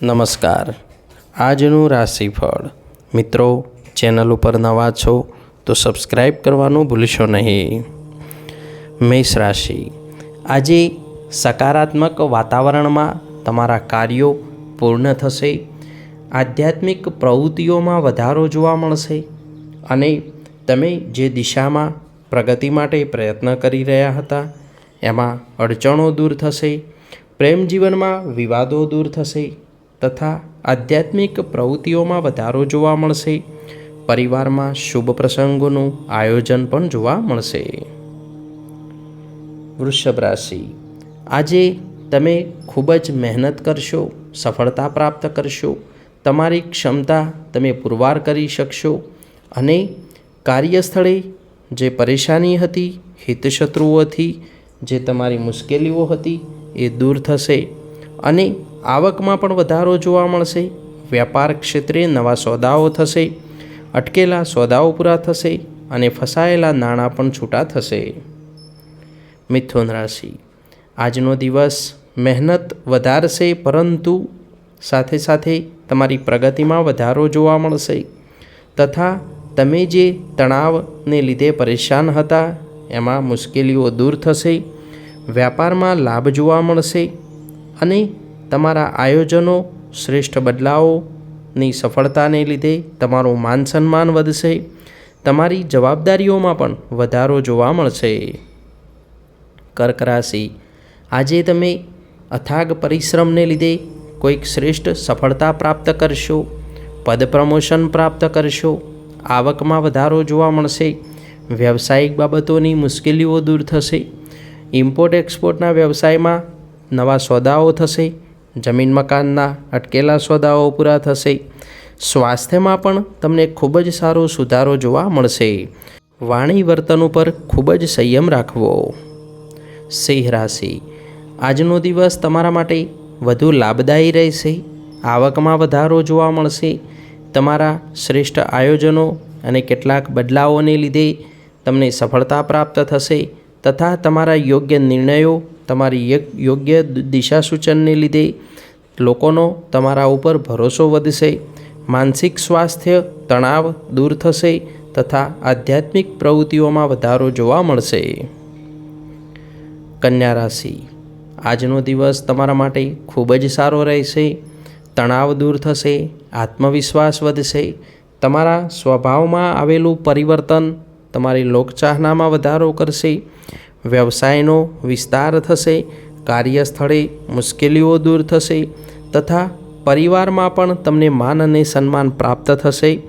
નમસ્કાર. આજનું રાશિફળ. મિત્રો, ચેનલ ઉપર નવા છો તો સબસ્ક્રાઈબ કરવાનું ભૂલશો નહીં. મેષ રાશિ. આજે સકારાત્મક વાતાવરણમાં તમારા કાર્યો પૂર્ણ થશે. આધ્યાત્મિક પ્રવૃત્તિઓમાં વધારો જોવા મળશે અને તમે જે દિશામાં પ્રગતિ માટે પ્રયત્ન કરી રહ્યા હતા એમાં અડચણો દૂર થશે. પ્રેમ જીવનમાં વિવાદો દૂર થશે તથા આધ્યાત્મિક પ્રવૃત્તિઓમાં વધારો જોવા મળશે. પરિવારમાં શુભ પ્રસંગોનું આયોજન પણ જોવા મળશે. વૃષભ રાશિ. આજે તમે ખૂબ જ મહેનત કરશો, સફળતા પ્રાપ્ત કરશો. તમારી ક્ષમતા તમે પુરવાર કરી શકશો અને કાર્યસ્થળે જે પરેશાની હતી, હિતશત્રુઓથી જે તમારી મુશ્કેલીઓ હતી એ દૂર થશે અને આવકમાં પણ વધારો જોવા મળશે. વ્યાપાર ક્ષેત્રે નવા સોદાઓ થશે. અટકેલા સોદાઓ પૂરા થશે અને ફસાયેલા નાણાં પણ છૂટા થશે. મિથુન રાશિ. આજનો દિવસ મહેનત વધારશે પરંતુ સાથે સાથે તમારી પ્રગતિમાં વધારો જોવા મળશે તથા તમે જે તણાવને લીધે પરેશાન હતા એમાં મુશ્કેલીઓ દૂર થશે. વ્યાપારમાં લાભ જોવા મળશે અને તમારા આયોજનો, શ્રેષ્ઠ બદલાવોની સફળતાને લીધે તમારું માન સન્માન વધશે. તમારી જવાબદારીઓમાં પણ વધારો જોવા મળશે. કર્ક રાશિ. આજે તમે અથાગ પરિશ્રમને લીધે કોઈક શ્રેષ્ઠ સફળતા પ્રાપ્ત કરશો, પદ પ્રમોશન પ્રાપ્ત કરશો. આવકમાં વધારો જોવા મળશે. વ્યવસાયિક બાબતોની મુશ્કેલીઓ દૂર થશે. ઇમ્પોર્ટ એક્સપોર્ટના વ્યવસાયમાં નવા સોદાઓ થશે. જમીન મકાનના અટકેલા સોદાઓ પૂરા થશે. સ્વાસ્થ્યમાં પણ તમને ખૂબ જ સારો સુધારો જોવા મળશે. વાણી વર્તન ઉપર ખૂબ જ સંયમ રાખવો. સિંહ રાશિ. આજનો દિવસ તમારા માટે વધુ લાભદાયી રહેશે. આવકમાં વધારો જોવા મળશે. તમારા શ્રેષ્ઠ આયોજનો અને કેટલાક બદલાવોને લીધે તમને સફળતા પ્રાપ્ત થશે તથા તમારા યોગ્ય નિર્ણયો, તમારી યોગ્ય દિશા સૂચનને લીધે લોકોનો તમારા ઉપર ભરોસો વધશે. માનસિક સ્વાસ્થ્ય, તણાવ દૂર થશે તથા આધ્યાત્મિક પ્રવૃત્તિઓમાં વધારો જોવા મળશે. કન્યા રાશિ. આજનો દિવસ તમારા માટે ખૂબ જ સારો રહેશે. તણાવ દૂર થશે, આત્મવિશ્વાસ વધશે. તમારા સ્વભાવમાં આવેલું પરિવર્તન તમારી લોકચાહનામાં વધારો કરશે. વ્યવસાયનો વિસ્તાર થશે. કાર્યસ્થળે મુશ્કેલીઓ દૂર થશે તથા પરિવારમાં પણ તમને માન અને સન્માન પ્રાપ્ત થશે.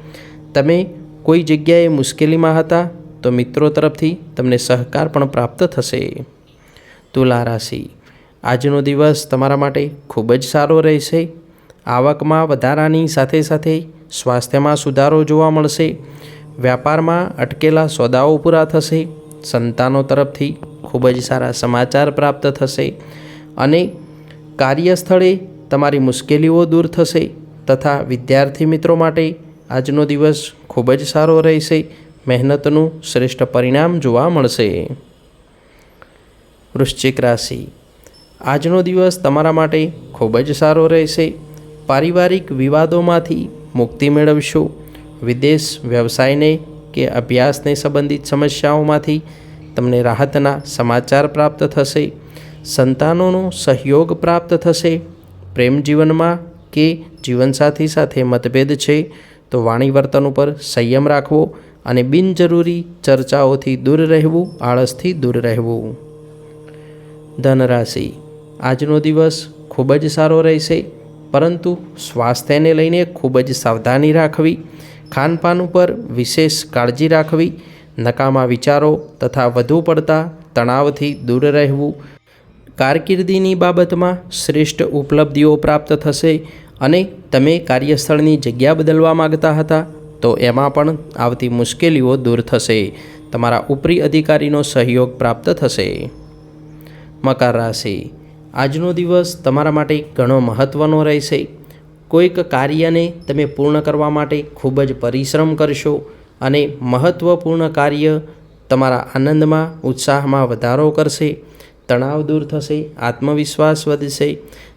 તમે કોઈ જગ્યાએ મુશ્કેલીમાં હતા તો મિત્રો તરફથી તમને સહકાર પણ પ્રાપ્ત થશે. તુલા રાશિ. આજનો દિવસ તમારા માટે ખૂબ જ સારો રહેશે. આવકમાં વધારાની સાથે સાથે સ્વાસ્થ્યમાં સુધારો જોવા મળશે. વ્યાપારમાં અટકેલા સોદાઓ પૂરા થશે. સંતાનો તરફથી ખૂબ જ સારા સમાચાર પ્રાપ્ત થશે અને કાર્યસ્થળે તમારી મુશ્કેલીઓ દૂર થશે તથા વિદ્યાર્થી મિત્રો માટે આજનો દિવસ ખૂબ જ સારો રહેશે. મહેનતનું શ્રેષ્ઠ પરિણામ જોવા મળશે. વૃશ્ચિક રાશિ. આજનો દિવસ તમારા માટે ખૂબ જ સારો રહેશે. પારિવારિક વિવાદોમાંથી મુક્તિ મેળવશો. વિદેશ વ્યવસાયને કે અભ્યાસને સંબંધિત સમસ્યાઓમાંથી તમને રાહતના સમાચાર પ્રાપ્ત થશે. સંતાનોનો સહયોગ પ્રાપ્ત થશે. પ્રેમ જીવનમાં કે જીવનસાથી સાથે મતભેદ છે તો વાણી વર્તન ઉપર સંયમ રાખવો અને બિનજરૂરી ચર્ચાઓથી દૂર રહેવું, આળસથી દૂર રહેવું. ધનરાશિ. આજનો દિવસ ખૂબ જ સારો રહેશે પરંતુ સ્વાસ્થ્યને લઈને ખૂબ જ સાવધાની રાખવી. ખાનપાન ઉપર વિશેષ કાળજી રાખવી. નકામા વિચારો તથા વધુ પડતા તણાવથી દૂર રહેવું. કારકિર્દીની બાબતમાં શ્રેષ્ઠ ઉપલબ્ધિઓ પ્રાપ્ત થશે અને તમે કાર્યસ્થળની જગ્યા બદલવા માગતા હતા તો એમાં પણ આવતી મુશ્કેલીઓ દૂર થશે. તમારા ઉપરી અધિકારીનો સહયોગ પ્રાપ્ત થશે. મકર રાશિ. આજનો દિવસ તમારા માટે ઘણો મહત્ત્વનો રહેશે. કોઈક કાર્યને તમે પૂર્ણ કરવા માટે ખૂબ જ પરિશ્રમ કરશો અને મહત્ત્વપૂર્ણ કાર્ય તમારા આનંદમાં, ઉત્સાહમાં વધારો કરશે. તણાવ દૂર થશે, આત્મવિશ્વાસ વધશે.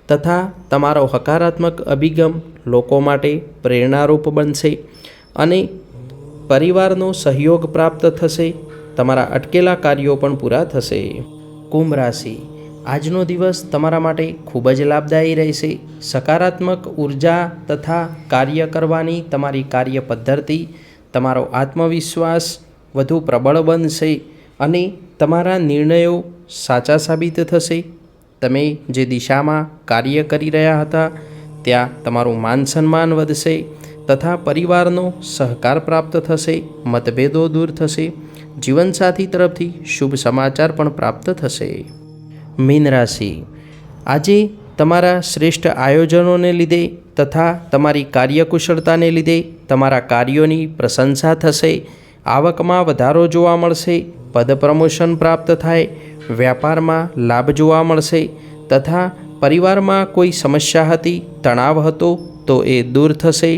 તથા તમારો હકારાત્મક અભિગમ લોકો માટે પ્રેરણારૂપ બનશે અને પરિવારનો સહયોગ પ્રાપ્ત થશે. તમારા અટકેલા કાર્યો પણ પૂરા થશે. કુંભ રાશિ, આજનો દિવસ તમારા માટે ખૂબ જ લાભદાયી રહેશે. સકારાત્મક ઉર્જા તથા કાર્ય કરવાની તમારી કાર્ય પદ્ધતિ, તમારો આત્મવિશ્વાસ વધુ પ્રબળ બનશે અને તમારા નિર્ણયો સાચા સાબિત થશે. તમે જે દિશામાં કાર્ય કરી રહ્યા હતા ત્યાં તમારું માન સન્માન વધશે તથા પરિવારનો સહકાર પ્રાપ્ત થશે. મતભેદો દૂર થશે. જીવનસાથી તરફથી શુભ સમાચાર પણ પ્રાપ્ત થશે. મીન રાશિ, આજે તમારા શ્રેષ્ઠ આયોજનોને લીધે તથા તમારી કાર્યકુશળતાને લીધે તમારા કાર્યોની પ્રશંસા થશે. આવકમાં વધારો જોવા મળશે. પદ પ્રમોશન પ્રાપ્ત થાય. વ્યાપારમાં લાભ જોવા મળશે તથા પરિવારમાં કોઈ સમસ્યા હતી, તણાવ હતો તો એ દૂર થશે.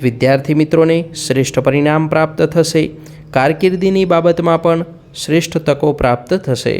વિદ્યાર્થી મિત્રોને શ્રેષ્ઠ પરિણામ પ્રાપ્ત થશે. કારકિર્દીની બાબતમાં પણ શ્રેષ્ઠ તકો પ્રાપ્ત થશે.